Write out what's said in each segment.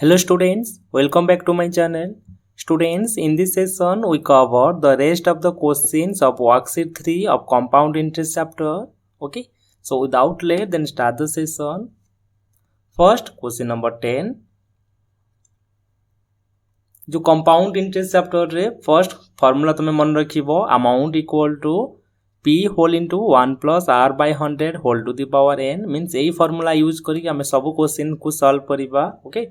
Hello students, welcome back to my channel. Students, in this session we cover the rest of the questions of worksheet 3 of compound interest chapter. Okay, so without delay then start the session. First question number 10. जो compound interest chapter रे first formula तुम्हें मन रखिबो amount equal to p whole into 1 plus r by 100 whole to the power n means एही formula use करी हमें सब question को सॉल्व करिबा. ओके,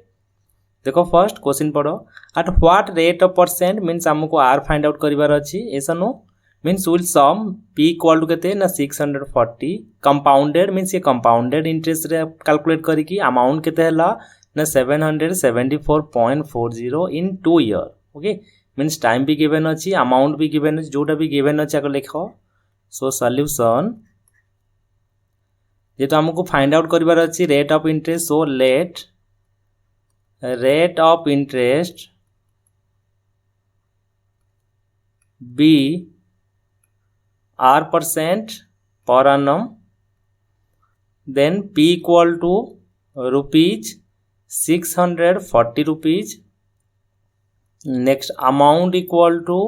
देखो फर्स्ट क्वेश्चन पढ़ो. At what rate of percent means हमको आर फाइंड आउट करिवार अछि. ऐसा नो means will sum p equal to केते ना 640 कंपाउंडेड मींस ये कंपाउंडेड इंटरेस्ट रे कैलकुलेट करी कि अमाउंट केते हला ना 774.40 इन 2 ईयर. ओके, मींस टाइम भी गिवन अछि अमाउंट भी गिवन अछि जोटा भी गिवन अछि आको लिखो. सो सॉल्यूशन जेतो हमको फाइंड आउट करिवार अछि rate of interest. So let rate of interest be r% per annum, then p equal to rupees 640 rupees. Next amount equal to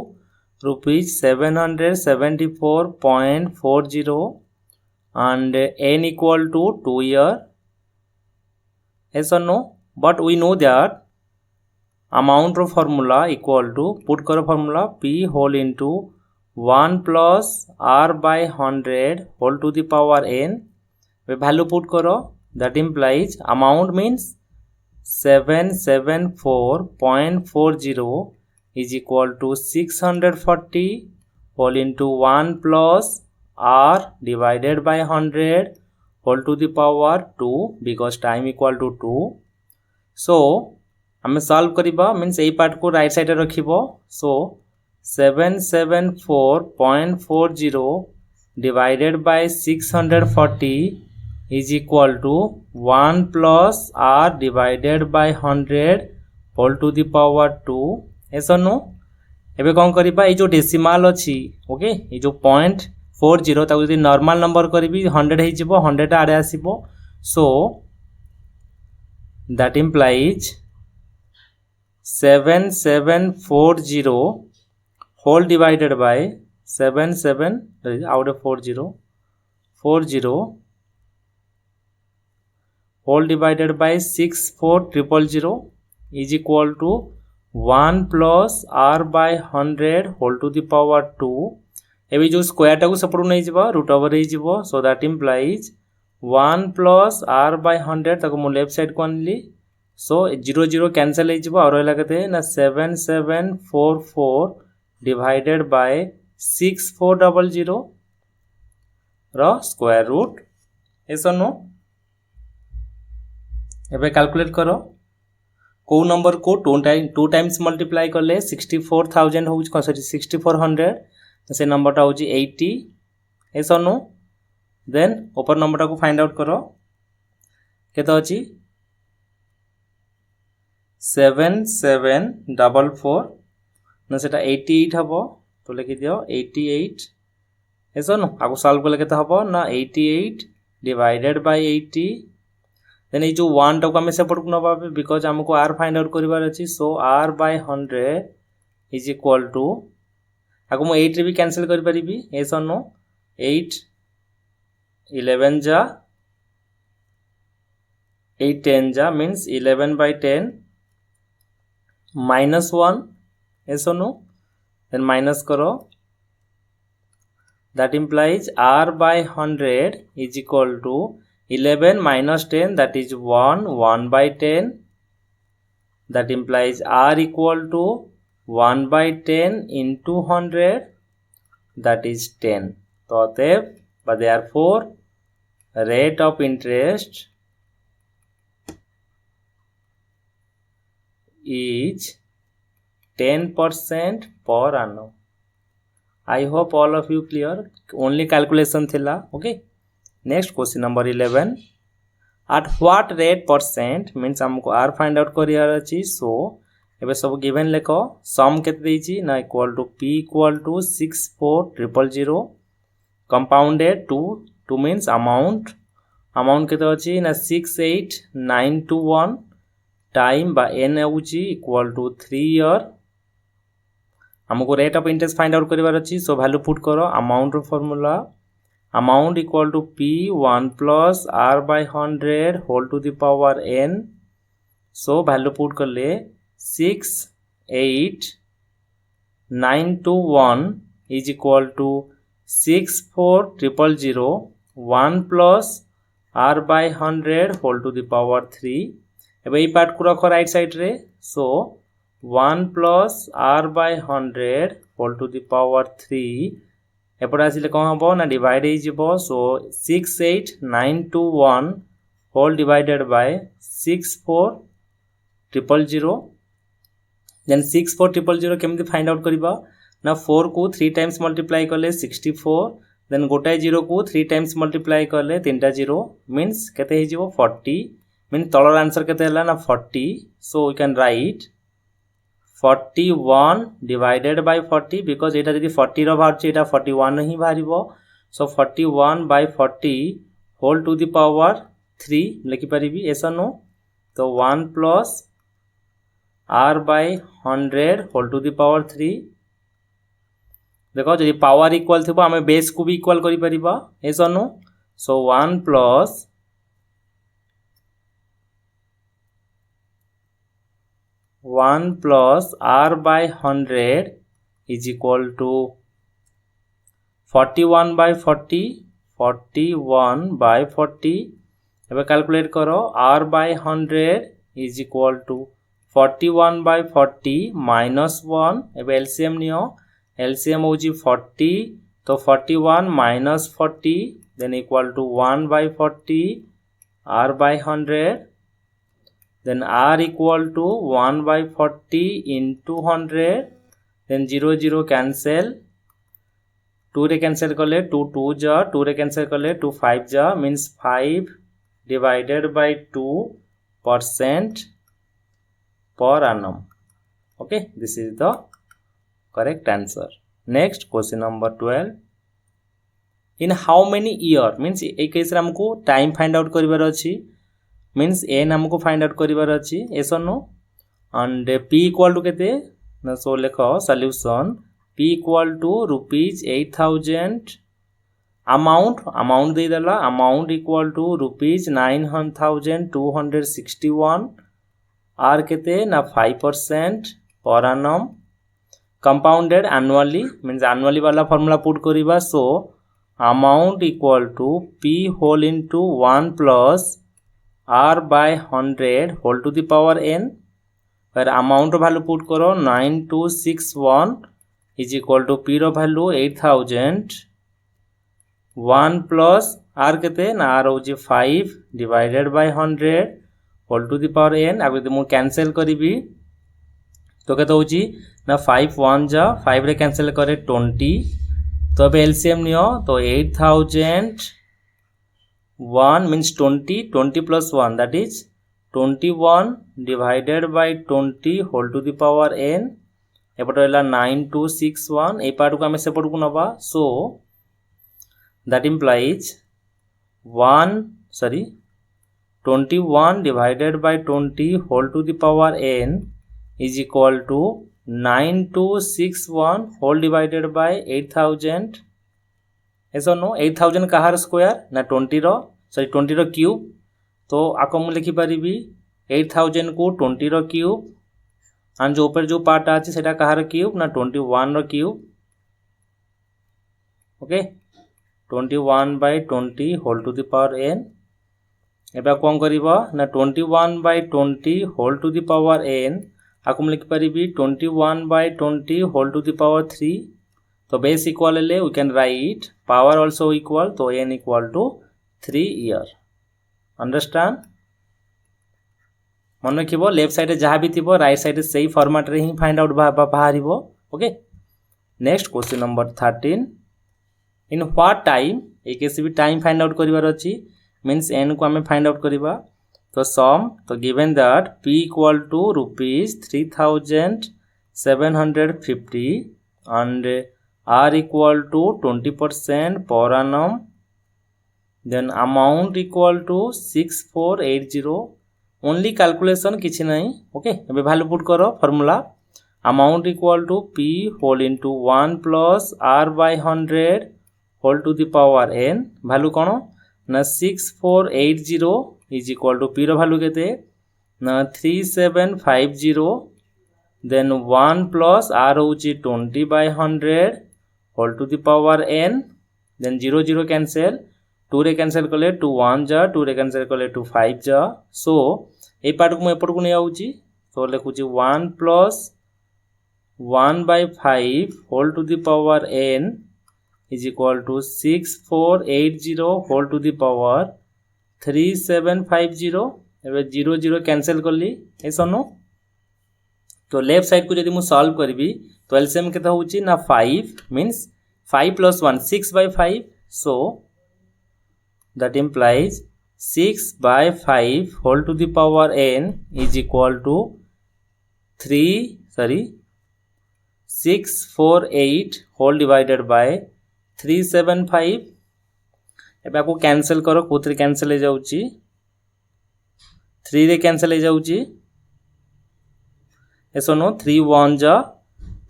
rupees 774.40 and n equal to 2 year. Yes or no? But we know that amount of formula equal to put करो formula p whole into 1 plus r by 100 whole to the power n. Way value put करो that implies amount means 774.40 is equal to 640 whole into 1 plus r divided by 100 whole to the power 2 because time equal to 2. So हमें solve करिबा means ए part को right side रखिबो. So 774.40 divided by 640 is equal to 1 plus r divided by 100 whole to the power 2. ऐसा नो एबे कोन करिबा ए जो डेसिमल अछि. ओके, ए जो 0.40 ताको यदि नॉर्मल नंबर करबी 100 हे जिवो 100 आडे आसीबो. सो that implies 7740 whole divided by 77 out of 40 whole divided by 64000 is equal to 1 plus r by 100 whole to the power 2. एबे जो स्क्वायर टाको सपोर्ट नै जिवो रूट ओवर हे जिवो. So that implies 1 plus r by 100 ताको मो लेफ्ट साइड को आनली. सो 0 0 कैंसिल हे जिवो और रहला केते ना 7744 डिवाइडेड बाय 6400 रो स्क्वायर रूट. ऐसा नो एबे कैलकुलेट करो को नंबर को 2 टाइम्स मल्टीप्लाई करले 64000 हो सॉरी 6400 से नंबर टा हो 80. ऐसा नो देन ऊपर नंबर को फाइंड आउट करो केते अछि 7744 ना सेटा 88 हबो. तो लिखि दियो 88. ऐसा नो आको सॉल्व करले केते हबो ना 88 डिवाइडेड बाय 80. देन ए जो 1 टा को हम सेपरेट न पाबे बिकॉज़ हमको r फाइंड आउट करिवार अछि. So r by 100 is equal to आको मो 8 रे भी कैंसिल करि परिबी. ऐसा नो 8 11 जा 8 10 जा मीन्स 11 by 10 minus 1. ऐसा नो then minus करो that implies r by 100 is equal to 11 minus 10 that is 1 by 10. that implies r equal to 1 by 10 into 100 that is 10. तो अतएव but therefore rate of interest is 10% per annum. I hope all of you clear. Only calculation थिला. Okay, next question number 11. at what rate percent means हमको r find out करियार अछि. so एबे सब given लेको सम केते देछि ना equal to p equal to 64000 compounded 2 means amount केते अछि ना 68921 टाइम बा एन होची इक्वल टू 3 ईयर हमको rate of interest find out करिवार अछि सो वैल्यू पुट करो अमाउंट रो formula amount equal to p 1 plus r by 100 whole to the power n so value put करले 6 8 9 2 1 is equal to 6 4 0 0 1 plus r by 100 whole to the power 3 एबे ई part को रखो right side रे so 1 plus r by 100 whole to the power 3 एपटे आसिले कौन हम ना डिवाइड हो so 6 8 9 2 1 whole divided by 6 4 0 0 then 6 4 0 0 केमती फाइंड आउट करबा ना 4 को 3 टाइम्स मल्टीप्लाई करले 64 देन गोटाए 0 को 3 टाइम्स मल्टीप्लाई करले 3टा 0 मींस केते हे जिवो 40 मीन तलर आंसर केते हला ना 40 so we can write 41 divided by 40 because एटा जदी 40 रो बाहर एटा 41 ही बाहरिबो so 41 by 40 whole to the power 3 लिखि परिबी ऐसा नो तो 1 plus r by 100 whole to the power 3 देखो जदी पावर इक्वल थिबो हमें बेस को भी इक्वल करि परिबा ऐसा नो so 1 plus r by 100 is equal to 41 by 40 41 by 40 एबे कैलकुलेट करो r by 100 is equal to 41 by 40 minus 1 एबे LCM नियो LCM होजी 40 तो 41 minus 40 then equal to 1 by 40 r by 100 then r equal to 1 by 40 into 100 then 0 0 cancel 2 रे cancel करले 2 2 जा 2 रे cancel करले 2 5 जा means 5 divided by 2% per annum. Okay, this is the correct answer. Next question number 12. In how many year means A case रे हमको time find out करिवार अछि means n हमको फाइंड आउट करिवार अछि ऐसा नो and p equal to केते ना सो लेखो solution p equal to rupees 8000 amount दे देला amount equal to rupees 9261 r केते ना 5% per annum compounded annually means annually वाला फार्मूला पुट करिबा so amount equal to p whole into 1 plus r by 100 whole to the power n पर amount value put करो 9261 is equal to p रो value 8000 1 plus r केते ना r होजी 5 divided by 100 whole to the power n आगे तो मु cancel करिबी तो केते होजी ना 5 1 जा 5 रे कैंसिल करे 20 तो अब एलसीएम नियो तो 8000 1 means 20 plus 1 that is 21 divided by 20 whole to the power n एपटे हला 9261 ए पार्ट को हमें सेपट को नबा सो that implies 21 divided by 20 whole to the power n is equal to 9261 whole divided by 8000 ऐसा नो 8000 कहार स्क्वायर ना 20 रो cube तो आको मु लिखि परिबी 8000 को 20 रो क्यूब एंड जो ऊपर जो पार्ट आछि सेटा कहार क्यूब ना 21 रो cube okay 21 by 20 whole to the power n एबा कोन करिवो ना 21 by 20 whole to the power n आको मु लिखि परिबी 21 by 20 whole to the power 3 तो बेस इक्वल ले we can write power also equal to n equal to 3 year understand मन रखिबो left side जहां भी थिबो राइट साइड सेही फॉर्मेट रे ही फाइंड आउट बाहरिबो okay next question number 13 in what time ए केस भी टाइम फाइंड आउट करिवार अछि मींस n को हमें फाइंड आउट करिबा तो सम तो given that p equal to rupees 3750 and r equal to 20% per annum then amount equal to 6480 only calculation किसी नहीं ओके एबे वैल्यू पुट करो formula amount equal to p whole into 1 plus r by 100 whole to the power n value कौन ना 6480 is equal to p रो value केते ना 3750 then 1 plus r होची 20 by 100 whole to the power n then 0 0 cancel 2 रे cancel कले 2 1 जा 2 रे कैंसिल कले 2 5 जा सो ए पार्ट को मैं एपट को नहीं आउची तो लिखुची 1 plus 1 by 5 whole to the power n is equal to 6480 whole to the power 3750 एबे 0 0 कैंसिल करली ए सनो तो लेफ्ट साइड को यदि मु सॉल्व करबी तो एलसीएम केता होची ना 5 means 5 plus 1 6 by 5 so that implies 6 by 5 whole to the power n is equal to 648 whole divided by 375 एबे आपको कैंसिल करो कोथरे कैंसिल हो जाउची 3 रे कैंसिल हो जाउची एसनो 3 1 जा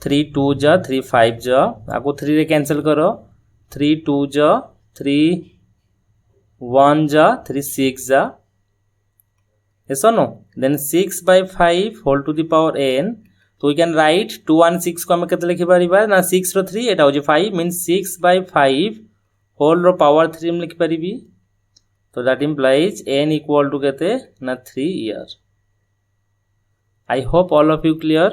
3 2 जा 3 5 जा आपको 3 रे कैंसिल करो 3 2 जा 3 1 जा 3 6 जा एसनो then 6 by 5 whole to the power n तो वी कैन राइट 2 1 6 को हम केते लिखि परिबा ना 6 रो 3 एटा हो जे 5 मींस 6 by 5 होल रो पावर 3 में लिखि परिबी तो that implies n equal to केते ना 3 year I hope all of you clear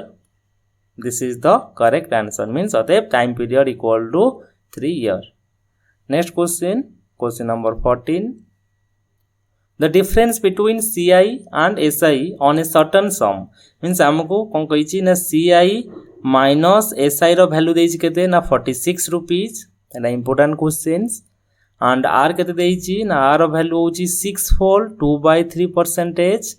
this is the correct answer means अतएव time period equal to 3 year. Next question number 14. The difference between CI and SI on a certain sum means हमको कौन कही ना CI minus SI रो value देइछि केते ना 46 rupees Etah important questions and R केते देइछि ना R रो value होछि 6 fold 2/3%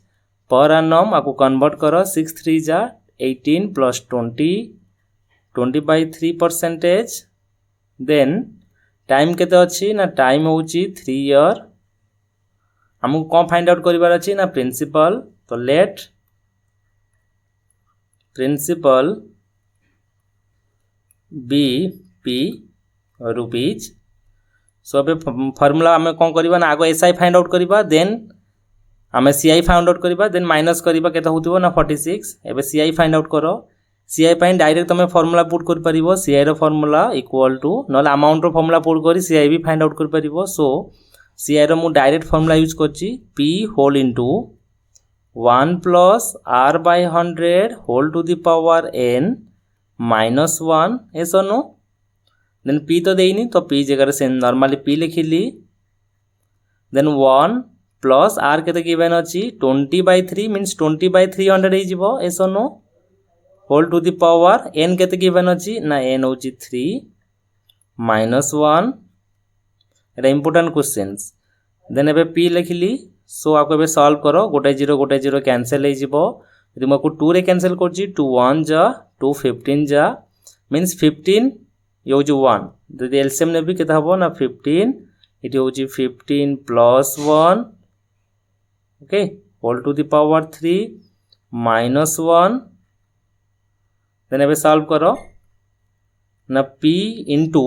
per annum आपको convert करो 6 3 जा 18 plus 20 by 3% then टाइम केते अछि ना टाइम होची 3 ईयर हमको कौन फाइंड आउट करिवार अछि ना प्रिंसिपल तो let principal be P rupees so अबे फार्मूला हमें कौन करिवा ना आगो एसआई फाइंड आउट करिवा देन आमे सीआई फाइंड आउट करिबा देन माइनस करिबा केता होतिबो ना 46 एबे सीआई फाइंड आउट करो सीआई फाइंड डायरेक्ट तमे फार्मूला पुट कर परिबो सीआई रो फार्मूला इक्वल टू नले अमाउंट रो फार्मूला पुट करी सीआई भी फाइंड आउट कर परिबो सो सीआई रो मु डायरेक्ट फार्मूला यूज करची p whole into 1 plus r by 100 whole to the power n minus 1 ऐसा नो देन p तो देइनी तो p जगह से नॉर्मली p लिखिली देन 1 प्लस आर केते गिवन अछि 20/3 मींस 20/300 हे जिवो ऐसा नो whole to the power n केते गिवन अछि ना n होछि 3 माइनस 1 एटा इंपोर्टेंट क्वेश्चंस देन एबे p लिखिली सो आपको एबे सॉल्व करो गोटे 0 कैंसिल हे जिवो यदि मको 2 रे कैंसिल करछि 2 1 जा 2 15 जा मींस 15 यो होछि 1 यदि एलसीएम नेबी केते हबो ना 15 इट होछि 15 plus 1 okay whole to the power 3 minus 1 then एबे सॉल्व करो ना p into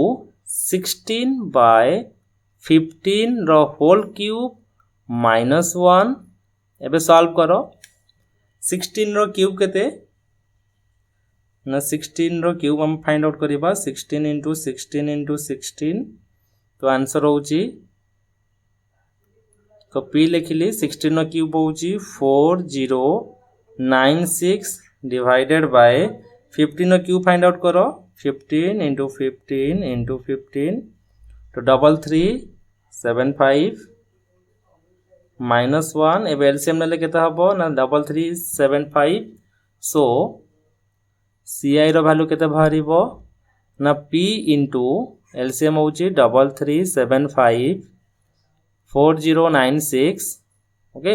16 by 15 रो होल क्यूब minus 1 एबे सॉल्व करो 16 रो क्यूब केते ना 16 रो क्यूब हम फाइंड आउट करिबा 16 into 16 into 16 तो आंसर होची तो p लिखिली 16 नो क्यूब होची 4096 डिवाइडेड बाय 15 नो क्यूब फाइंड आउट करो 15 into 15 into 15 तो 3375 माइनस 1 एबे एलसीएम ले केता हबो ना 3375 सो सीआई रो वैल्यू केते बाहरिबो ना p into एलसीएम होची 3375 4096 ओके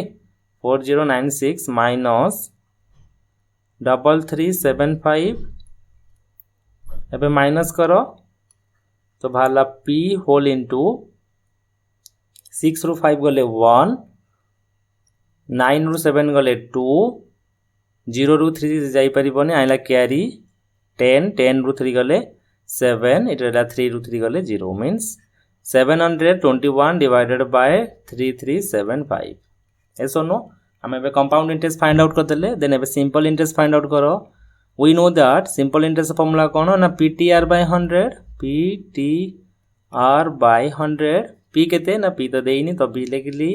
4096 माइनस 3375 एबे माइनस करो तो भाला p होल इनटू 6 रो 5 गले 1 9 रु 7 गले 2 0 रु 3 जाई परिबोनी आइला क्यारी 10 रु 3 गले 7 इटा 3 रु 3 गले 0 मीन्स 721 divided by 3375 ऐसा नो हम एबे कंपाउंड इंटरेस्ट फाइंड आउट कर देले देन एबे सिंपल इंटरेस्ट फाइंड आउट करो we know that simple interest formula कौन ना PTR by 100 PTR by 100 P केते ना P तो देइनी तो B लिखली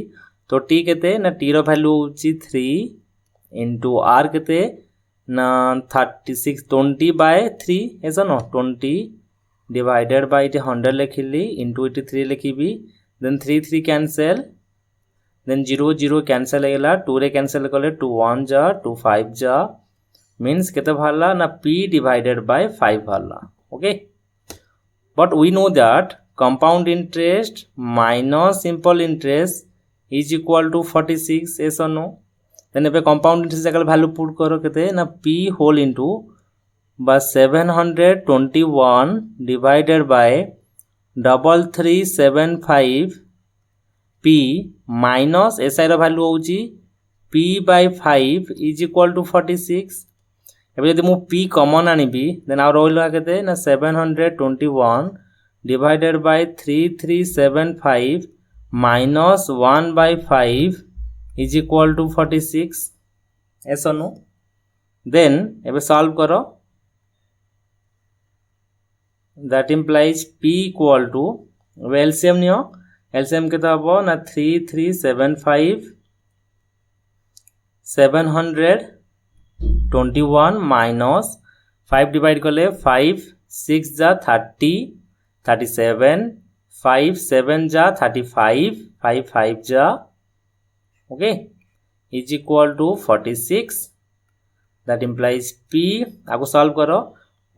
तो T केते ना T रो वैल्यू होची 3 into R केते ना 36 20 by 3 ऐसा नो 20 divided by 100 लिखली into 3 लिखिबी then 3 cancel then 0 cancel होगला 2 रे cancel कले 2 1 जा 2 5 जा means केते भाला ना P divided by 5 भाला okay but we know that compound interest minus simple interest is equal to 46 ऐसा नो then एबे compound interest जगह value put करो केते ना P whole into by 721 divided by 3375 P minus SI row value होची P by 5 is equal to 46 एबे यदि मु P कॉमन आनिबी देन आ रोइला केते ना 721 divided by 3375 minus 1 by 5 is equal to 46 ऐसा नो देन एबे सॉल्व करो that implies P equal to LCM neo LCM केते हबो ना 3375 721 minus 5 divide कले 5 6 जा 30 37 5 7 जा 35 5 5 जा okay is equal to 46 that implies P आपको सॉल्व करो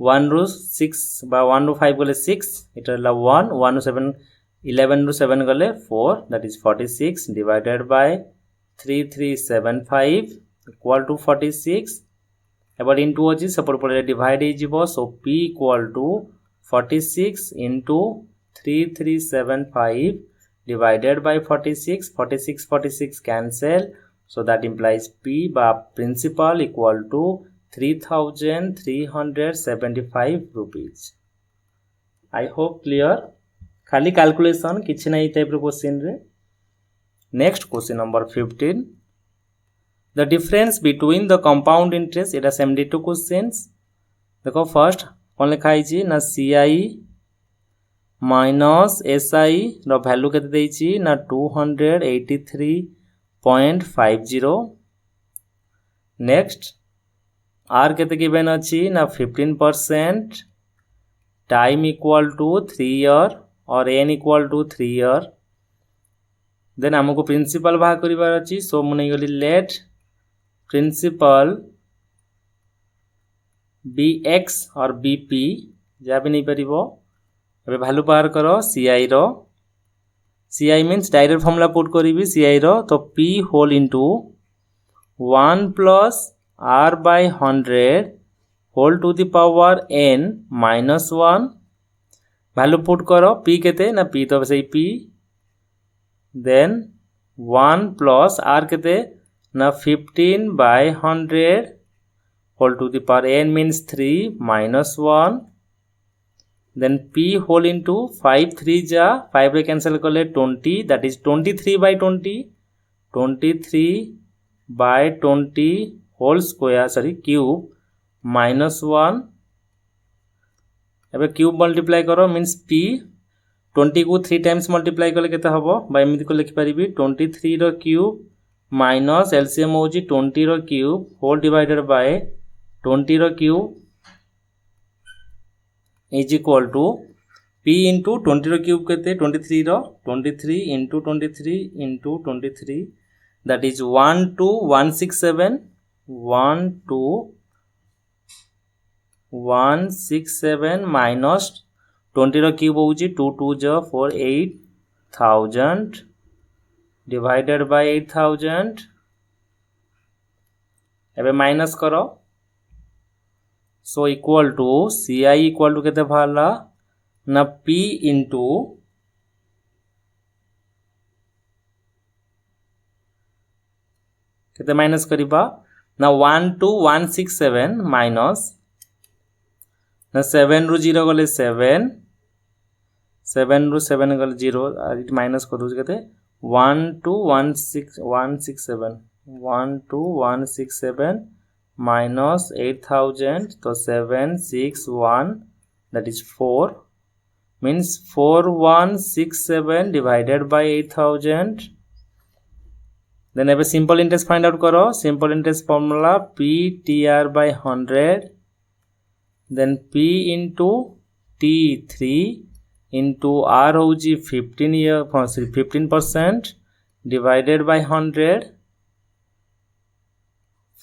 1 रू 6 बा 1 रू 5 गले 6 इटा ला 1 1 रू 7 11 रू 7 गले 4 that is 46 divided by 3375 equal to 46 एबार into अछि सपोर्ट पड़े डिवाइड हे जिवो सो P equal to 46 into 3375 divided by 46 cancel so that implies P by principal equal to 3375 rupees I hope clear खाली कैलकुलेशन किछि नै टाइप रो क्वेश्चन रे next question number 15 the difference between the compound interest Etah 72 questions देखो first कोन लिखा हिची ना CI minus SI रो value केते देइची ना 283.50 नेक्स्ट R केते गिवन अछि ना 15% टाइम इक्वल टू 3 ईयर और n equal to 3 year then हमको प्रिंसिपल बाहर करिवार अछि सो मु नै गली लेट प्रिंसिपल bx और bp जा भी नहीं परिबो एबे वैल्यू बाहर करो ci रो ci means direct formula put करिवि ci रो तो p whole into 1 plus r by 100 whole to the power n minus 1 value put करो p केते ना p तो सही p देन 1 प्लस r केते ना 15 by 100 whole to the power n means 3 minus 1 then p whole into 5 3 ja 5 रे cancel करले 20 that is 23 by 20 23 by 20 whole square sorry cube minus 1 एबे क्यूब मल्टीप्लाई करो मींस p 20 को 3 times multiply करले केते हबो बा एमिति को लिखि परिबी 23 रो क्यूब माइनस एलसीएम होजी 20 रो क्यूब होल डिवाइडेड बाय 20 रो cube is equal to p into 20 रो क्यूब केते 23 रो 23 into 23 into 23 that is 12167 12167 minus 20 रो क्यूब होजी 2 2 जो 4 8000 divided by 8000 एबे माइनस करो so equal to CI equal to केते भाला ना P into केते माइनस करिबा ना 12167 माइनस ना 7 रु 0 गले 7 7 रु 7 गले 0 इट माइनस कर दो केते 12167 minus 8000 तो 761 that is 4 means 4167 divided by 8000 then have a simple interest find out karo simple interest formula PTR by 100 then P into T3 into R hoji 15% divided by 100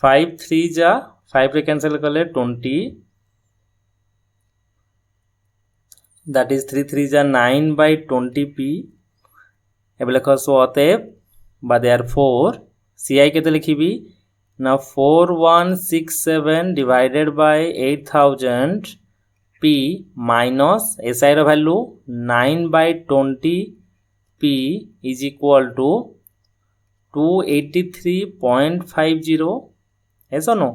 5 3 जा 5 रे कैंसिल कर ले 20 that is 3 3 जा 9 by 20p एबे लिखो सो अतएव बा therefore CI केते लिखिबी ना 4167 divided by 8000 p minus SI रो value 9 by 20 p is equal to 283.50 ऐसा नो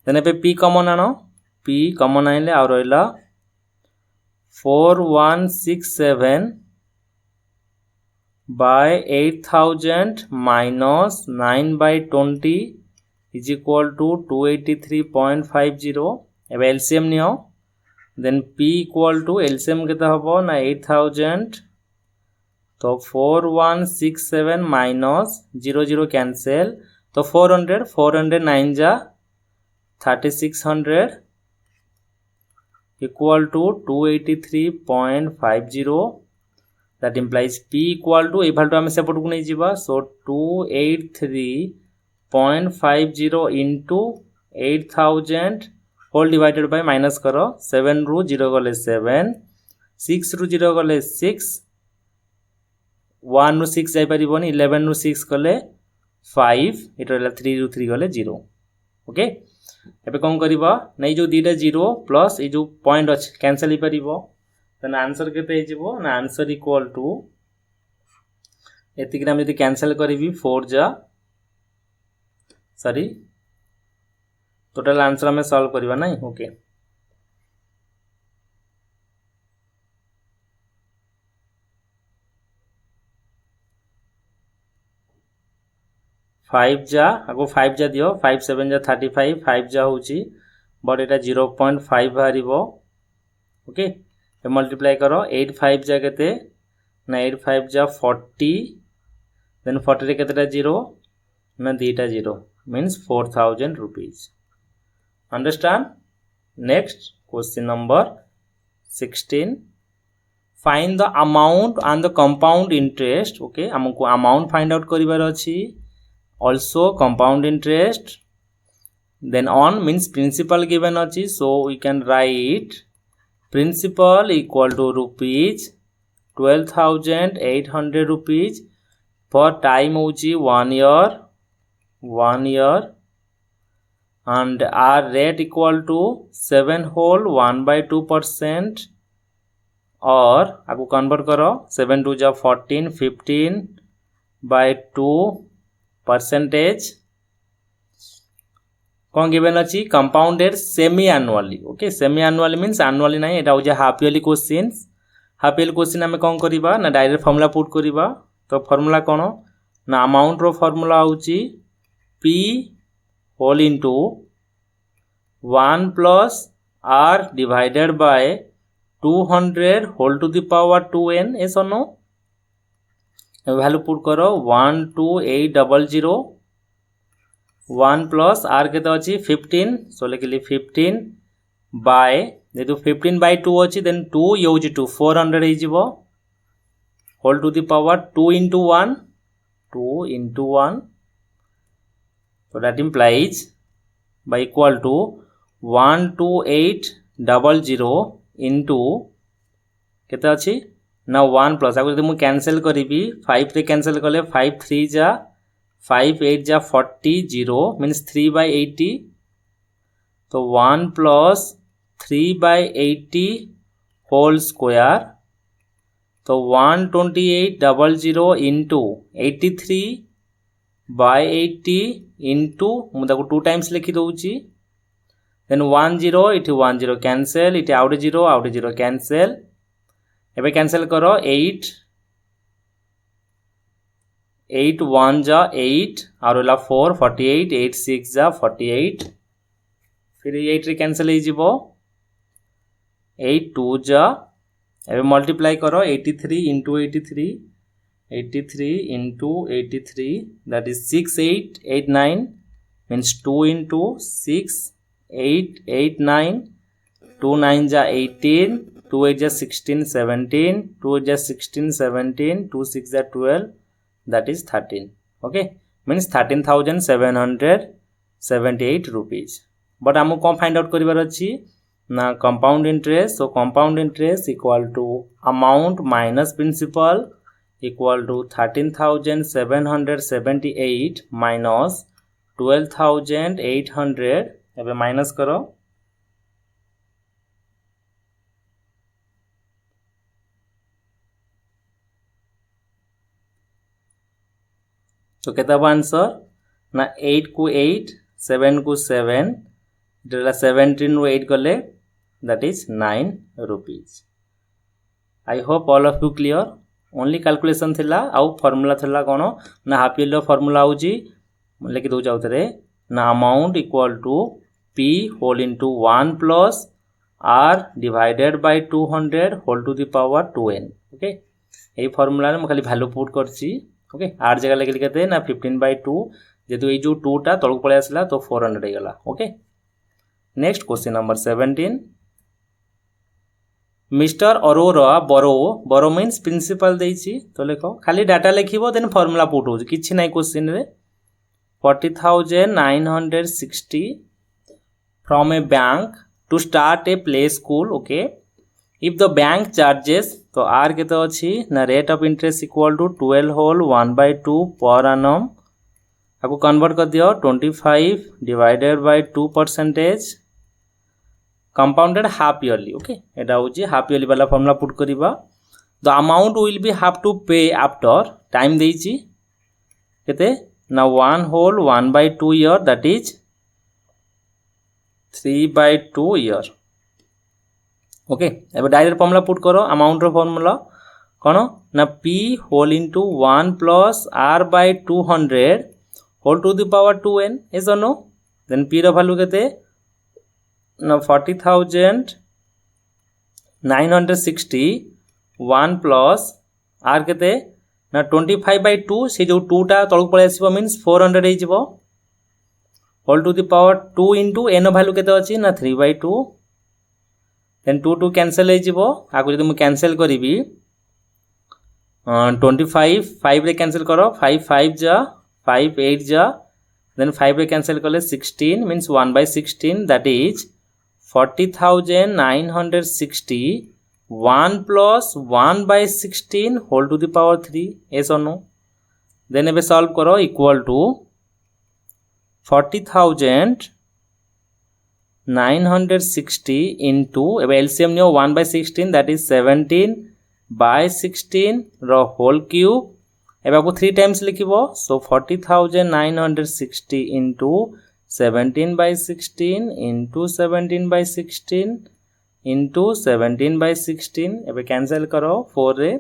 देन पे p कॉमन आनो p कॉमन आइले आ रहला 4167 by 8000 minus 9 by 20 is equal to 283.50 एबे LCM नियो then p equal to LCM केता हबो ना 8000 तो 4167 minus 00 कैंसिल तो 409 जा 3600 equal to 283.50 that implies P equal to equal to हमें सेपट को नहीं जीवा so 283.50 into 8000 whole divided by minus करो 7 रु 0 गले 7 6 रु 0 गले 6 1 रु 6 जाई परिबोनी 11 रु 6 गले 5 इट रहला 3 रु 3 गले 0 ओके एबे कोन करबा नै जो दीटा 0 प्लस ए जो पॉइंट अछि कैंसिल ही परिबो देन आंसर केते हे जिवो ना आंसर इक्वल टू एति ग्राम यदि कैंसिल करबी 4 जा सॉरी टोटल आंसर हमें सॉल्व करबा नै ओके 5 जा आगो 5 जा दियो 5 7 जा 35 5 जा होची but Etah 0.5 बारिबो okay A multiply करो 8 5 जा केते ना 8 5 जा 40 देन 40 रे केतेटा 0 ना दीटा 0 means 4000 rupees understand next question number 16 find the amount and the compound interest okay हमको अमाउंट फाइंड आउट करिवार अछि also compound interest then on means principal given achi so we can write principal equal to rupees 12,800 rupees for time hochi 1 year and our rate equal to 7 whole 1/2% or ago convert karo 7 2 ja 14 15 by 2 percentage कौन given अछि compounded semi annually okay semi annually means annually नाही एटा हो half yearly questions half yearly question हमें कौन करिबा ना direct formula put करिबा तो फार्मूला कोन ना अमाउंट रो फार्मूला होची p whole into 1 plus r divided by 200 whole to the power 2n ऐसा नो वैल्यू पुट करो 12800 1 प्लस r केते अछि 15 सो लिखली 15 बाय जेतु 15 बाय 2 अछि देन 2 यूज टू 400 हे जिवो whole to the power 2 into 1 so that implies by equal to 12800 into केते अछि ना 1 प्लस आगो यदि मु कैंसिल करिबी 5 रे कैंसिल करले 5 3 जा 5 8 जा 40 0 मींस 3/80 तो 1 प्लस 3/80 होल स्क्वायर तो 12800 into 83/80 इंटू मुझे 2 टाइम्स लिखी दूची देन 1 0 इटी 1 0 कैंसल इटी आउट 0 कैंसल एबे कैंसल करो 8 8 1 जा 8 और 4 48 8 6 जा 48 फिर 8 रे कैंसल हो जिवो 8 2 जा एबे मल्टीप्लाई करो 83 into 83 83 into 83 that is 6889 means 2 into 6 8 8 9 2 9 ja 18 2 8 ja 16 17 2 8 ja 16 17 2 6 ja 12 that is 13 okay means 13,778 rupees but हमको कौन फाइंड आउट करिवार अछि ना compound interest so compound interest equal to amount minus principal equal to 13,778 minus 12,800 एबे minus करो तो केता answer ना 8 को 8 7 को 7 इटा 17 रो 8 गले that is 9 rupees I hope all of you clear only calculation थिला आउ फार्मूला थिला कोन ना हाफ ईयर फार्मूला आउची लिखि दउ जाउतरे ना amount equal to p whole into 1 plus r divided by 200 whole to the power 2n okay एई formula रे म खाली वैल्यू पुट करची ओके r जगह लिखि केते ना 15/2 जेतु ए जो 2 टा तळक पळे आसला तो 400 हे गला okay next question number 17 mister Arora बरो मीन्स प्रिंसिपल देइछि तो लेखो खाली डाटा लिखिबो देन फार्मूला पुट हो किछि नै क्वेश्चन रे 40,960 from a bank to start a play school okay if the bank charges तो आर केते अछि ना rate of interest equal to 12 whole 1/2 per annum आपको कन्वर्ट कर दियो 25 divided by 2% compounded half yearly okay eta hoji half yearly wala formula put kariba the amount will be have to pay after time deichi kete na 1 whole 1/2 year that is 3/2 year okay ebe direct formula put karo amount ro formula kono na p whole into 1 plus r by 200 whole to the power 2n is or no then p ro value kete now 40,960 1 plus r केते ना 25/2 से जो 2 टा तळक पळे आसीबो means 400 हे जिवो whole to the power 2 into n value केते अछि ना 3/2 देन 2 2 कैंसिल हे जिवो आगु जदि म कैंसिल करिवि 25 5 रे कैंसिल करो 5 5 जा 5 8 जा देन 5 रे कैंसिल करले 16 means 1/16 that is 40,960 1 plus 1/16 whole to the power 3 yes or no then ebe solve karo equal to 40,960 into ebe LCM neo 1/16 that is 17/16 ro whole cube ebe आपको 3 times लिखिबो so 40,960 into 17/16 into 17/16 into 17/16 एबे cancel करो 4 रे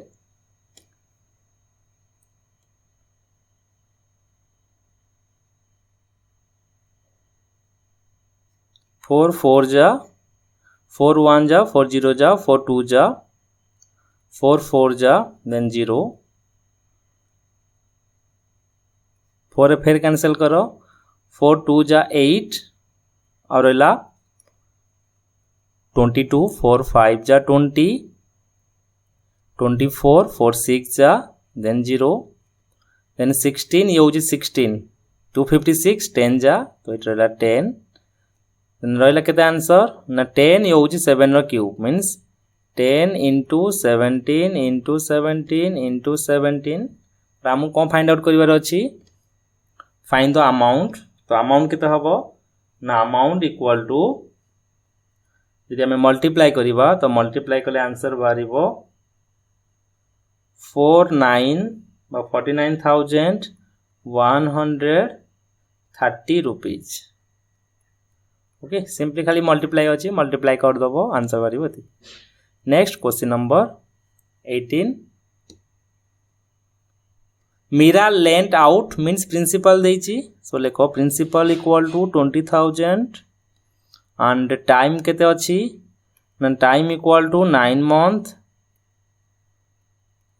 4 4 जा 4 1 जा 4 0 जा 4 2 जा 4 4 जा then 0 4 रे फिर कैंसिल करो 4 2 जा 8 और रहा 22 4 5 जा 20 24 4 6 जा देन 0 देन 16 ये होजी 16 256 10 जा तो इट रहा 10 देन रहा केते आंसर ना 10 ये होजी 7 रो cube means 10 into 17 into 17 into 17 रामु कोन फाइंड आउट करिवार अछि फाइंड द अमाउंट तो अमाउंट केते हबो ना अमाउंट इक्वल टू यदि हमें मल्टीप्लाई करिबा तो मल्टीप्लाई करले आंसर बारिबो 49 49,130 30 rupees. ओके सिंपली खाली मल्टीप्लाई अच्छी मल्टीप्लाई करदेव आंसर बाहर। Next question number 18 Meera lent out means principal देछि सो लेख principal equal to 20,000 and time केते अछि ना time equal to 9 months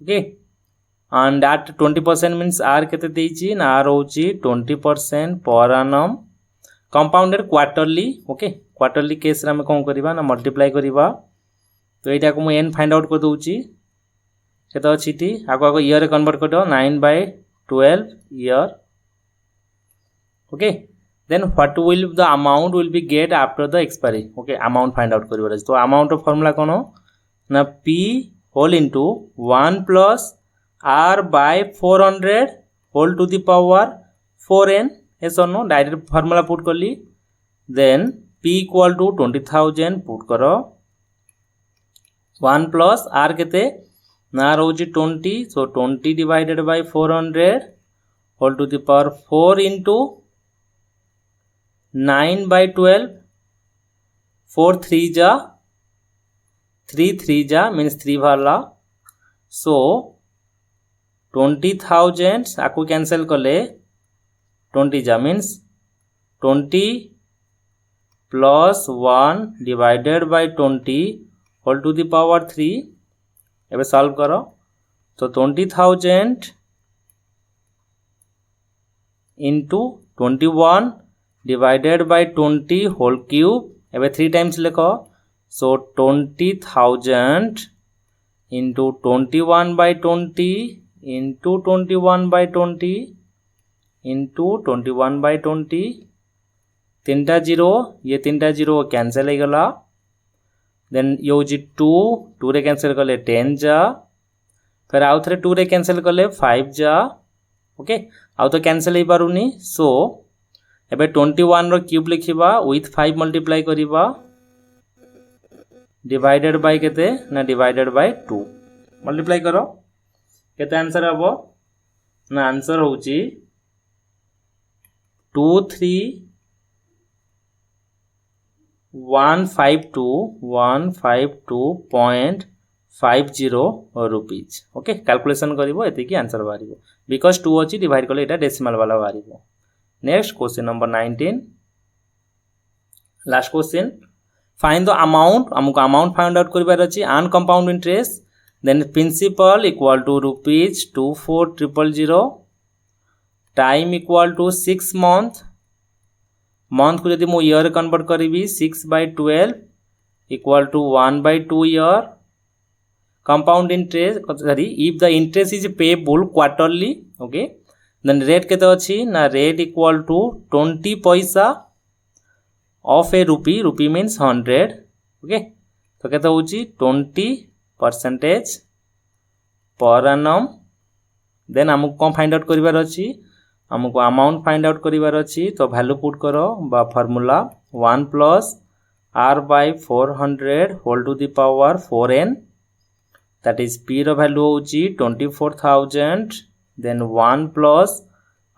okay and at 20% means R केते देछि ना आर होछि 20% per annum compounded quarterly okay quarterly case रे हम कोन करबा ना मल्टीप्लाई करबा तो एटा को मु n फाइंड आउट कर दोछि केते अछि टी आगो आगो ईयर रे कन्वर्ट कर दो 9/12 year okay then what will the amount will be get after the expiry okay amount find out करबा तो अमाउंट रो फार्मूला कोन ना p whole into 1 plus r by 400 whole to the power 4n yes or no direct formula put करली then p equal to 20,000 put करो 1 plus r केते ना रोजी 20 so 20 divided by 400 whole to the power 4 into 9/12 4 3 जा 3 जा means 3 वाला सो 20,000 आपको cancel कले 20 जा means 20 plus 1 divided by 20 whole to the power 3 एबे सॉल्व करो तो 20,000 into 21 divided by 20 whole cube एबे 3 टाइम्स लिखो सो 20,000 इनटू 21/20 इनटू 21/20 इनटू 21/20 तीनटा जीरो ये तीनटा जीरो कैंसिल हो गला देन ये होजी 2 रे कैंसिल कले 10 जा फिर आउ थे 2 रे कैंसिल कले 5 जा ओके आउ तो कैंसिल हो पारुनी सो एबे 21 रो क्यूब लिखिबा विथ 5 मल्टीप्लाई करिबा डिवाइडेड बाय केते ना डिवाइडेड बाय 2 मल्टीप्लाई करो केते आंसर हबो ना आंसर होची 152.50 रुपीज ओके कैलकुलेशन करिवो एते की आंसर बारिवो बिकॉज़ 2 अछि डिवाइड करले एटा डेसिमल वाला बारिवो। Next question number 19 last question find the amount हमको अमाउंट फाइंड आउट करिवार अछि on compound interest then principal equal to rupees 24,000 time equal to 6 months month को यदि मु ईयर कन्वर्ट करी 6/12 equal to 1/2 year compound interest sorry if the interest is payable quarterly okay then rate केते अछि ना rate equal to 20 पैसा of ए रूपी means 100 okay तो केते होची 20% पर annum देन हमको कौन फाइंड आउट करिवार अछि हमको अमाउंट फाइंड आउट करिवार अछि तो वैल्यू पुट करो बा formula 1 plus r by 400 whole to the power 4n that is p रो वैल्यू होची 24,000 देन 1 प्लस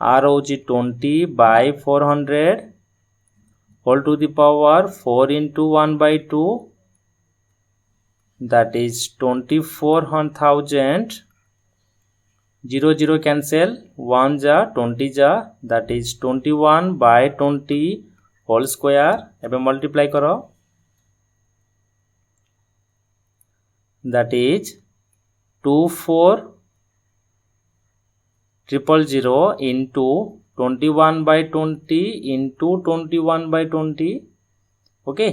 r होची 20 by 400 whole to the power 4 into 1/2 that is 24,000 0 cancel 1 जा 20 जा that is 21/20 होल स्क्वायर एबे multiply करो that is 24,000 into 21/20 into 21/20 okay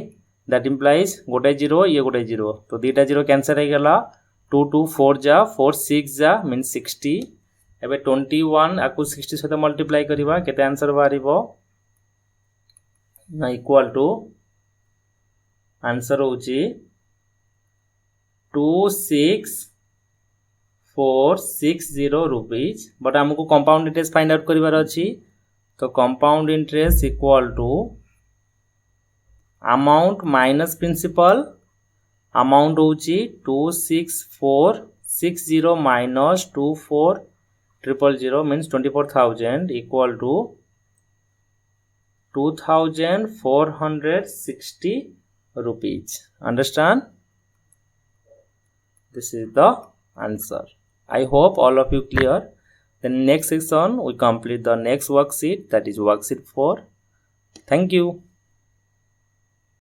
that implies गोटे zero ये गोटे जीरो तो दीटा जीरो कैंसिल हो गला 2 2 4 जा 4 6 जा मीन 60 एबे 21 आकु 60 सहित मल्टीप्लाई करिबा केते आंसर बारिबो ना इक्वल टू आंसर होची 26,460 रुपीज बट हमको कंपाउंड इंटरेस्ट फाइंड आउट करिवार अछि तो compound interest equal to amount minus principal amount होची 26,460 minus 24,000 means 24,000 equal to 2460 rupees. Understand? This is the answer. I hope all of you clear. The next section we complete the next worksheet, that is worksheet 4. Thank you.